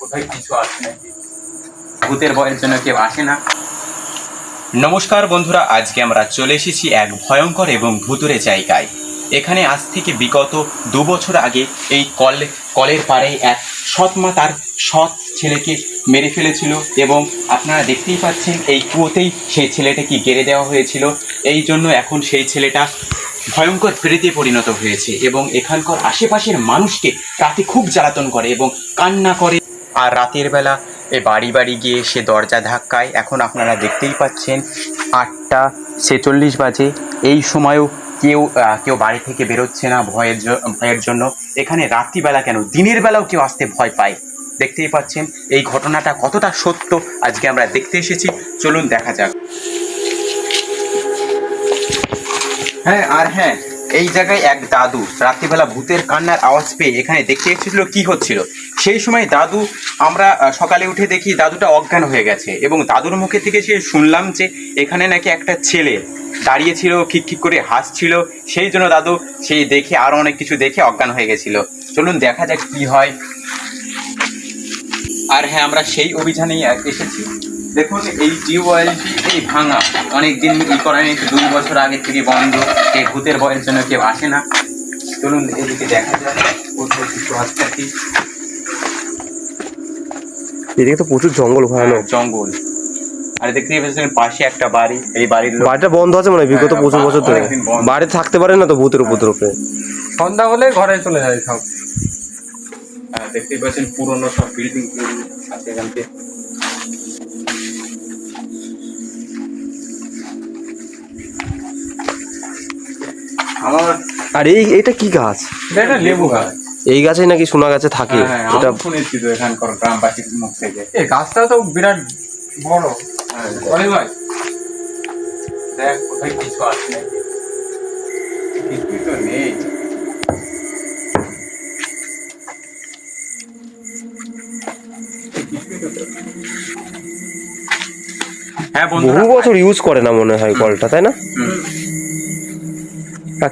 কোথায় কিছু আসে নাকি, ভূতের ভয়ের জন্য কেউ আসে না। নমস্কার বন্ধুরা, আজকে আমরা চলে এসেছি এক ভয়ঙ্কর এবং ভুতুরে জায়গায়। এখানে আজ থেকে বিগত 2 বছর আগে এই কলের পাড়ে এক সৎ মা তার সৎ ছেলেকে মেরে ফেলেছিল এবং আপনারা দেখতেই পাচ্ছেন এই কুয়োতেই সেই ছেলেটাকে গেড়ে দেওয়া হয়েছিল। এই জন্য এখন সেই ছেলেটা ভয়ঙ্কর প্রেতে পরিণত হয়েছে এবং এখানকার আশেপাশের মানুষকে রাতে খুব জ্বালাতন করে এবং কান্না করে। আর রাতের বেলা এই বাড়ি বাড়ি গিয়ে সে দরজা ধাক্কায়। এখন আপনারা দেখতেই পাচ্ছেন 8টা 46 বাজে। এই সময়ও কেউ বাড়ি থেকে বেরোচ্ছে না ভয়ের জন্য। এখানে রাত্রিবেলা কেন, দিনের বেলাও কেউ আসতে ভয় পায়। দেখতেই পাচ্ছেন এই ঘটনাটা কতটা সত্য আজকে আমরা দেখতে এসেছি। চলুন দেখা যাক। হ্যাঁ, এই জায়গায় এক দাদু রাত্রিবেলা ভূতের কান্নার আওয়াজ পেয়ে এখানে দেখতে এসেছিল কি হচ্ছিল। সেই সময় দাদু, আমরা সকালে উঠে দেখি দাদুটা অজ্ঞান হয়ে গেছে এবং দাদুর মুখে থেকে সে শুনলাম যে এখানে নাকি একটা ছেলে দাঁড়িয়েছিল, খিক করে হাসছিল। সেই জন্য দাদু সেই দেখে আরো অনেক কিছু দেখে অজ্ঞান হয়ে গেছিল। চলুন দেখা যাক কি হয়। আর হ্যাঁ, আমরা সেই অভিযানেই এসেছি। দেখুন এই টিউবওয়েলটি এই ভাঙা, অনেকদিন করা নেই, 2 বছর আগে থেকে বন্ধ। এই ভূতের ভয়ের জন্য কেউ আসে না। চলুন এদিকে দেখা যাক কোথাও কিছু আসছে কি। এদিকে তো প্রচুর জঙ্গল, ভয়ানক জঙ্গল। আর দেখতেই পাচ্ছেন পাশে একটা বাড়ি। এই বাড়িটা বন্ধ আছে মানে বিগত প্রচুর বছর ধরে। বাড়িতে থাকতে পারে না তো ভূতের উপদ্রবে। সন্ধ্যা হলে ঘরে চলে যায় সব। দেখতেই পাচ্ছেন পুরনো সব বিল্ডিং আছে এখানকে। আর এইটা কি গাছ? এটা লেবু গাছ। এই গাছে নাকি সোনা গাছে থাকে। এটা শুনেছি তো এখানকার গ্রামবাসীর মুখ থেকে। এই গাছটা তো বিরাট বড়। ভাই দেখ কোথায় কিছু আসে নাকি, কিছুই তো নেই। হ্যাঁ বন্ধুরা, বহু বছর ইউজ করে না মনে হয় কলটা, তাই না?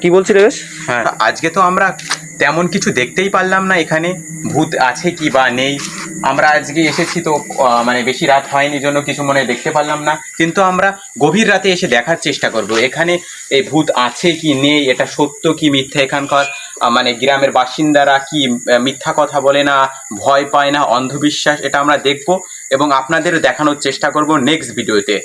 কি বলছিলে বেশ? হ্যাঁ, আজকে তো আমরা তেমন কিছু দেখতেই পারলাম না এখানে ভূত আছে কি বা নেই। আমরা আজকে এসেছি তো মানে বেশি রাত হয়নি জন্য কিছু মনে দেখতে পারলাম না, কিন্তু আমরা গভীর রাতে এসে দেখার চেষ্টা করব এখানে এই ভূত আছে কি নেই, এটা সত্য কি মিথ্যা, এখানকার মানে গ্রামের বাসিন্দারা কি মিথ্যা কথা বলে না, ভয় পায় না, অন্ধবিশ্বাস, এটা আমরা দেখব এবং আপনাদের দেখানোর চেষ্টা করব নেক্সট ভিডিওতে।